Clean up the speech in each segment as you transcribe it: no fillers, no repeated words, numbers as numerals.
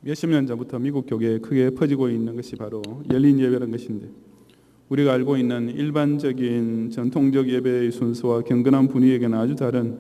몇십 년 전부터 미국 교계에 크게 퍼지고 있는 것이 바로 열린 예배라는 것인데, 우리가 알고 있는 일반적인 전통적 예배의 순서와 경건한 분위기에는 아주 다른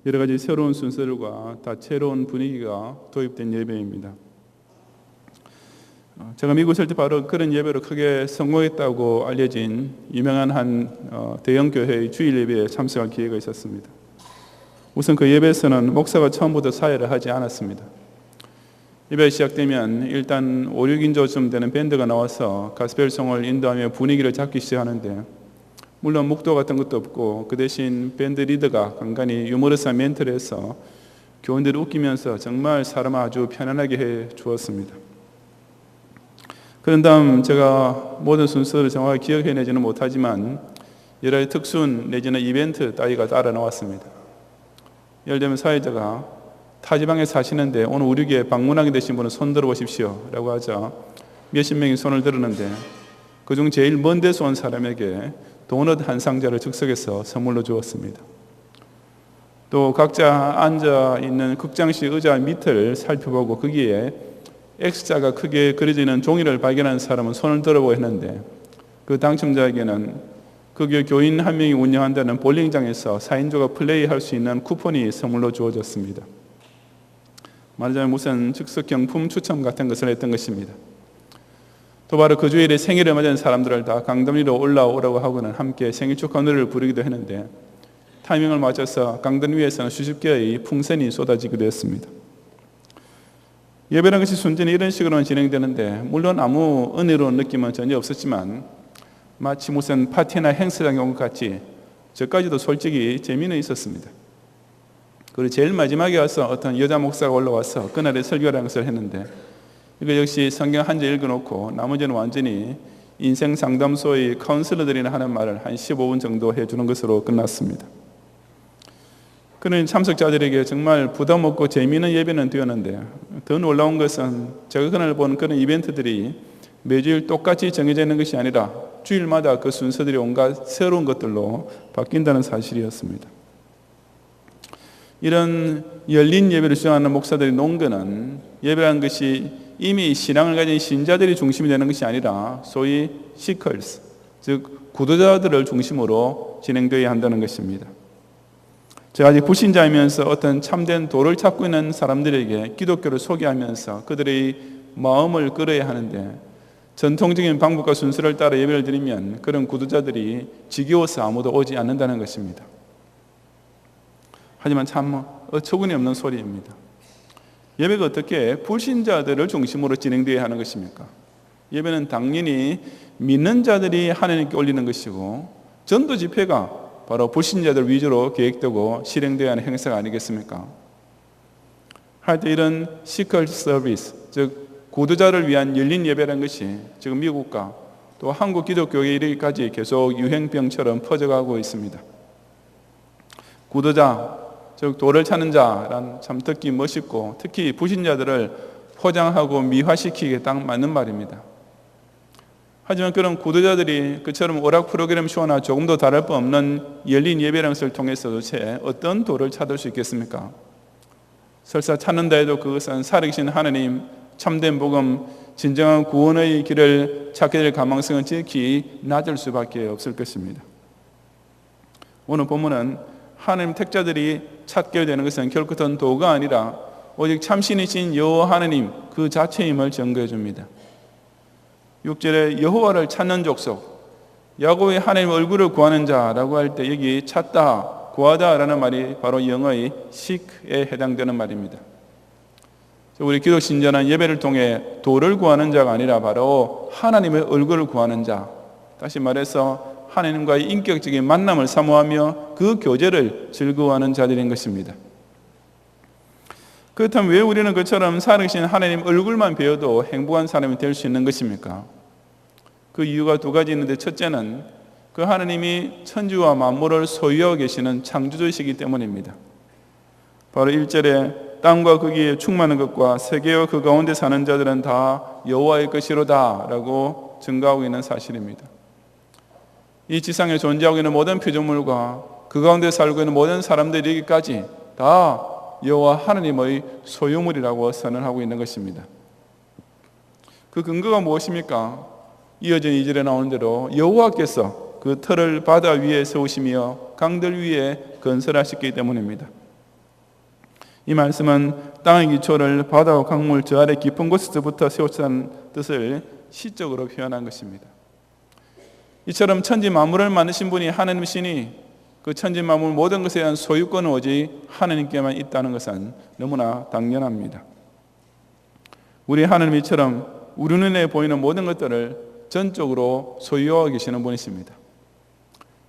여러 가지 새로운 순서들과 다채로운 분위기가 도입된 예배입니다. 제가 미국 있을 때 바로 그런 예배로 크게 성공했다고 알려진 유명한 한 대형 교회의 주일 예배에 참석할 기회가 있었습니다. 우선 그 예배에서는 목사가 처음부터 사회를 하지 않았습니다. 예배 시작되면 일단 5, 6인조쯤 되는 밴드가 나와서 가스펠송을 인도하며 분위기를 잡기 시작하는데, 물론 묵도 같은 것도 없고 그 대신 밴드 리더가 간간히 유머러스한 멘트를 해서 교인들을 웃기면서 정말 사람을 아주 편안하게 해 주었습니다. 그런 다음 제가 모든 순서를 정확히 기억해내지는 못하지만 여러 가지 특순 내지는 이벤트 따위가 따라 나왔습니다. 예를 들면 사회자가 타지방에 사시는데 오늘 우리 교회에 방문하게 되신 분은 손 들어보십시오 라고 하자 몇십 명이 손을 들었는데, 그중 제일 먼 데서 온 사람에게 도넛 한 상자를 즉석에서 선물로 주었습니다. 또 각자 앉아있는 극장식 의자 밑을 살펴보고 거기에 X자가 크게 그려져 있는 종이를 발견한 사람은 손을 들어보고 했는데, 그 당첨자에게는 그 교인 한 명이 운영한다는 볼링장에서 4인조가 플레이할 수 있는 쿠폰이 선물로 주어졌습니다. 말하자면 무슨 즉석 경품 추첨 같은 것을 했던 것입니다. 또 바로 그 주일에 생일을 맞은 사람들을 다 강당 위로 올라오라고 하고는 함께 생일 축하 노래를 부르기도 했는데, 타이밍을 맞춰서 강당 위에서는 수십 개의 풍선이 쏟아지기도 했습니다. 예배라는 것이 순전히 이런 식으로는 진행되는데, 물론 아무 은혜로운 느낌은 전혀 없었지만 마치 무슨 파티나 행사장에 온 것 같이 저까지도 솔직히 재미는 있었습니다. 그리고 제일 마지막에 와서 어떤 여자 목사가 올라와서 그날의 설교라는 것을 했는데, 이거 역시 성경 한 절 읽어놓고 나머지는 완전히 인생 상담소의 카운슬러들이나 하는 말을 한 15분 정도 해주는 것으로 끝났습니다. 그런 참석자들에게 정말 부담 없고 재미있는 예배는 되었는데, 더 놀라운 것은 제가 그날 본 그런 이벤트들이 매주일 똑같이 정해져 있는 것이 아니라 주일마다 그 순서들이 온갖 새로운 것들로 바뀐다는 사실이었습니다. 이런 열린 예배를 주장하는 목사들이 놓은 것은 예배라는 것이 이미 신앙을 가진 신자들이 중심이 되는 것이 아니라 소위 시컬스, 즉 구도자들을 중심으로 진행되어야 한다는 것입니다. 제가 아직 불신자이면서 어떤 참된 도를 찾고 있는 사람들에게 기독교를 소개하면서 그들의 마음을 끌어야 하는데, 전통적인 방법과 순서를 따라 예배를 드리면 그런 구도자들이 지겨워서 아무도 오지 않는다는 것입니다. 하지만 참 어처구니 없는 소리입니다. 예배가 어떻게 불신자들을 중심으로 진행되어야 하는 것입니까? 예배는 당연히 믿는 자들이 하나님께 올리는 것이고, 전도 집회가 바로 불신자들 위주로 계획되고 실행되어야 하는 행사가 아니겠습니까? 할 때 이런 시컬 서비스, 즉 구도자를 위한 열린 예배라는 것이 지금 미국과 또 한국 기독교에 이르기까지 계속 유행병처럼 퍼져가고 있습니다. 구도자, 즉 도를 찾는 자란 참 듣기 멋있고 특히 불신자들을 포장하고 미화시키기에 딱 맞는 말입니다. 하지만 그런 구도자들이 그처럼 오락 프로그램 쇼나 조금도 다를 바 없는 열린 예배라는 것을 통해서 도대체 어떤 도를 찾을 수 있겠습니까? 설사 찾는다 해도 그것은 살아계신 하나님, 참된 복음, 진정한 구원의 길을 찾게 될 가망성은 지극히 낮을 수밖에 없을 것입니다. 오늘 본문은 하나님 택자들이 찾게 되는 것은 결코 어떤 도가 아니라 오직 참신이신 여호와 하나님 그 자체임을 증거해 줍니다. 6절에 여호와를 찾는 족속, 야곱의 하나님 얼굴을 구하는 자라고 할 때 여기 찾다, 구하다라는 말이 바로 영어의 seek에 해당되는 말입니다. 우리 기독 신자는 예배를 통해 도를 구하는 자가 아니라 바로 하나님의 얼굴을 구하는 자, 다시 말해서 하나님과의 인격적인 만남을 사모하며 그 교제를 즐거워하는 자들인 것입니다. 그렇다면 왜 우리는 그처럼 살아계신 하나님 얼굴만 배워도 행복한 사람이 될 수 있는 것입니까? 그 이유가 두 가지 있는데, 첫째는 그 하나님이 천지와 만물을 소유하고 계시는 창조주이시기 때문입니다. 바로 1절에 땅과 거기에 충만한 것과 세계와 그 가운데 사는 자들은 다 여호와의 것이로다 라고 증거하고 있는 사실입니다. 이 지상에 존재하고 있는 모든 피조물과 그 가운데 살고 있는 모든 사람들에게까지 다 여호와 하나님의 소유물이라고 선언하고 있는 것입니다. 그 근거가 무엇입니까? 이어진 2절에 나오는 대로 여호와께서 그 터를 바다 위에 세우시며 강들 위에 건설하셨기 때문입니다. 이 말씀은 땅의 기초를 바다와 강물 저 아래 깊은 곳에서부터 세우셨다는 뜻을 시적으로 표현한 것입니다. 이처럼 천지 만물을 만드신 분이 하나님이시니 그 천지 만물 모든 것에 대한 소유권은 오직 하나님께만 있다는 것은 너무나 당연합니다. 우리 하나님 이처럼 우리 눈에 보이는 모든 것들을 전적으로 소유하고 계시는 분이십니다.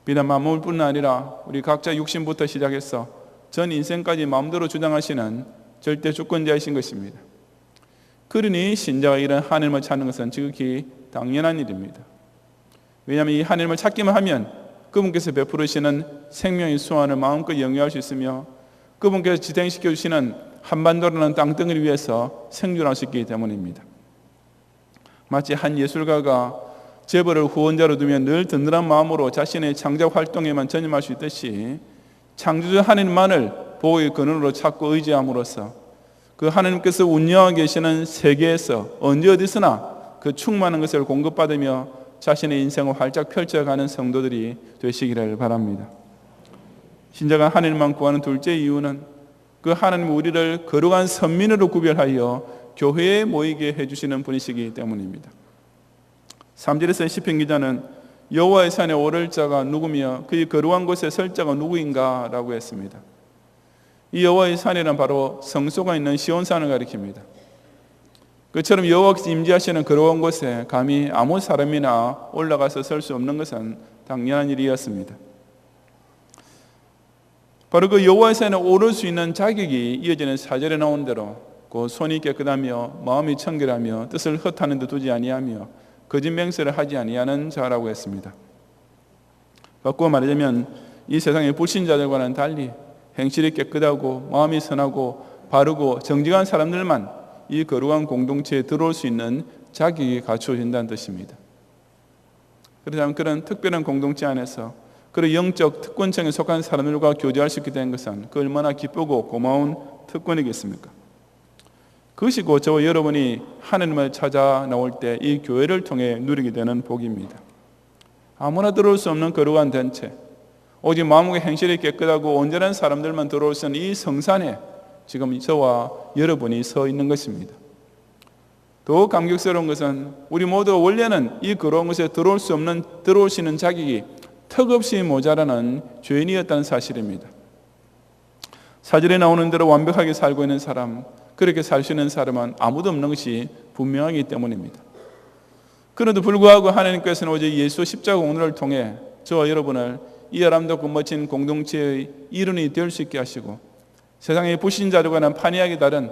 비단 만물뿐 아니라 우리 각자 육신부터 시작해서 전 인생까지 마음대로 주장하시는 절대 주권자이신 것입니다. 그러니 신자가 이런 하나님을 찾는 것은 지극히 당연한 일입니다. 왜냐하면 이 하나님을 찾기만 하면 그분께서 베푸시는 생명의 수완을 마음껏 영위할 수 있으며 그분께서 지탱시켜 주시는 한반도라는 땅덩이를 위해서 생존할 수 있기 때문입니다. 마치 한 예술가가 재벌을 후원자로 두면 늘 든든한 마음으로 자신의 창작 활동에만 전념할 수 있듯이 창조주 하나님만을 보호의 근원으로 찾고 의지함으로써 그 하나님께서 운영하고 계시는 세계에서 언제 어디서나 그 충만한 것을 공급받으며 자신의 인생을 활짝 펼쳐가는 성도들이 되시기를 바랍니다. 신자가 하나님만 구하는 둘째 이유는 그 하나님 우리를 거룩한 선민으로 구별하여 교회에 모이게 해주시는 분이시기 때문입니다. 3절에서 시편 기자는 여호와의 산에 오를 자가 누구며 그의 거룩한 곳에 설 자가 누구인가 라고 했습니다. 이 여호와의 산이란 바로 성소가 있는 시온산을 가리킵니다. 그처럼 여호와께서 임재하시는 거룩한 곳에 감히 아무 사람이나 올라가서 설 수 없는 것은 당연한 일이었습니다. 바로 그 여호와의 산에 오를 수 있는 자격이 이어지는 4절에 나온 대로 그 손이 깨끗하며 마음이 청결하며 뜻을 헛하는 데 두지 아니하며 거짓 맹세를 하지 아니하는 자라고 했습니다. 바꾸어 말하자면 이 세상의 불신자들과는 달리 행실이 깨끗하고 마음이 선하고 바르고 정직한 사람들만 이 거룩한 공동체에 들어올 수 있는 자격이 갖추어진다는 뜻입니다. 그렇다면 그런 특별한 공동체 안에서 그런 영적 특권층에 속한 사람들과 교제할 수 있게 된 것은 그 얼마나 기쁘고 고마운 특권이겠습니까? 그것이 곧 저와 여러분이 하나님을 찾아 나올 때 이 교회를 통해 누리게 되는 복입니다. 아무나 들어올 수 없는 거룩한 단체, 오직 마음과 행실이 깨끗하고 온전한 사람들만 들어올 수 있는 이 성산에 지금 저와 여러분이 서 있는 것입니다. 더욱 감격스러운 것은 우리 모두가 원래는 이 거룩한 곳에 들어올 수 없는 들어올 수 있는 자격이 턱없이 모자라는 죄인이었다는 사실입니다. 사절에 나오는 대로 완벽하게 살고 있는 사람, 그렇게 살 수 있는 사람은 아무도 없는 것이 분명하기 때문입니다. 그런데도 불구하고 하나님께서는 오직 예수 십자가 공로를 통해 저와 여러분을 이 아름답고 멋진 공동체의 일원이 될 수 있게 하시고 세상의 불신자들과는 판이하게 다른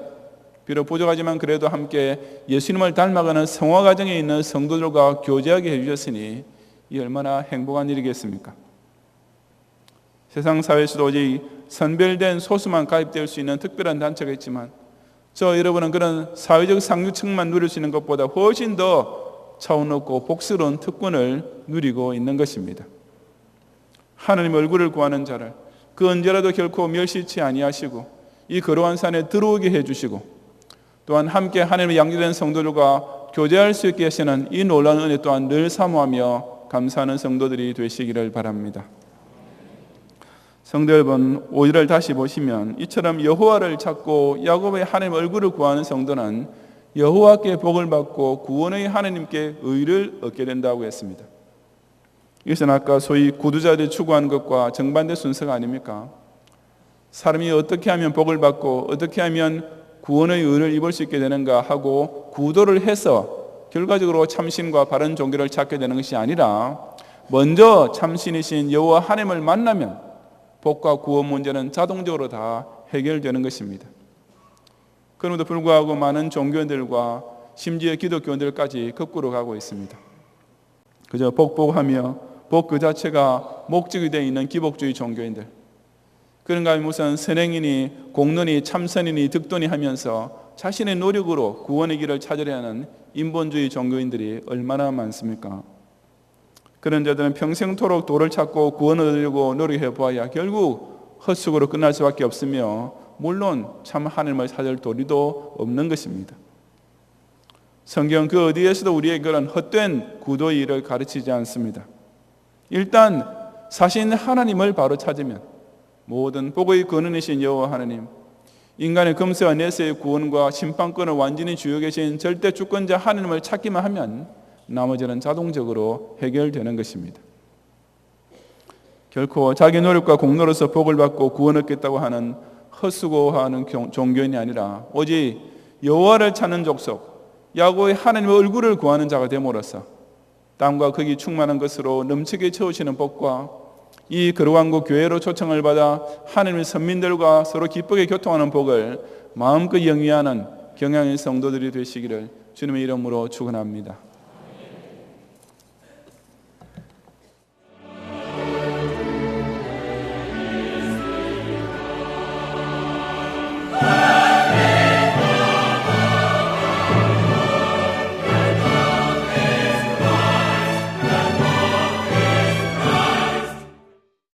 비록 부족하지만 그래도 함께 예수님을 닮아가는 성화 과정에 있는 성도들과 교제하게 해주셨으니 이 얼마나 행복한 일이겠습니까? 세상 사회에서도 오직 선별된 소수만 가입될 수 있는 특별한 단체가 있지만 저 여러분은 그런 사회적 상류층만 누릴 수 있는 것보다 훨씬 더 차원 높고 복스러운 특권을 누리고 있는 것입니다. 하나님 얼굴을 구하는 자를 그 언제라도 결코 멸시치 아니하시고 이 거룩한 산에 들어오게 해주시고 또한 함께 하나님의 양육된 성도들과 교제할 수 있게 하시는 이 놀라운 은혜 또한 늘 사모하며 감사하는 성도들이 되시기를 바랍니다. 성도 여러분, 5절을 다시 보시면 이처럼 여호와를 찾고 야곱의 하나님 얼굴을 구하는 성도는 여호와께 복을 받고 구원의 하나님께 의를 얻게 된다고 했습니다. 이것은 아까 소위 구두자들이 추구하는 것과 정반대 순서가 아닙니까? 사람이 어떻게 하면 복을 받고 어떻게 하면 구원의 의를 입을 수 있게 되는가 하고 구도를 해서 결과적으로 참신과 바른 종교를 찾게 되는 것이 아니라 먼저 참신이신 여호와 하나님을 만나면 복과 구원 문제는 자동적으로 다 해결되는 것입니다. 그럼에도 불구하고 많은 종교인들과 심지어 기독교인들까지 거꾸로 가고 있습니다. 그저 복복하며 복 그 자체가 목적이 되어 있는 기복주의 종교인들, 그런가 하면 무슨 선행이니 공론이 참선이니 득도니 하면서 자신의 노력으로 구원의 길을 찾으려 하는 인본주의 종교인들이 얼마나 많습니까? 그런 자들은 평생토록 도를 찾고 구원을 얻으려고 노력해 보아야 결국 헛수고로 끝날 수밖에 없으며 물론 참 하나님을 찾을 도리도 없는 것입니다. 성경 그 어디에서도 우리에게 그런 헛된 구도의 일을 가르치지 않습니다. 일단 사신 하나님을 바로 찾으면 모든 복의 근원이신 여호와 하나님, 인간의 금세와 내세의 구원과 심판권을 완전히 쥐고 계신 절대 주권자 하나님을 찾기만 하면 나머지는 자동적으로 해결되는 것입니다. 결코 자기 노력과 공로로서 복을 받고 구원 얻겠다고 하는 헛수고하는 종교인이 아니라 오직 여호와를 찾는 족속, 야곱의 하나님의 얼굴을 구하는 자가 됨으로써 땅과 거기 충만한 것으로 넘치게 채우시는 복과 이 거룩한 교회로 초청을 받아 하나님의 선민들과 서로 기쁘게 교통하는 복을 마음껏 영위하는 경향의 성도들이 되시기를 주님의 이름으로 축원합니다.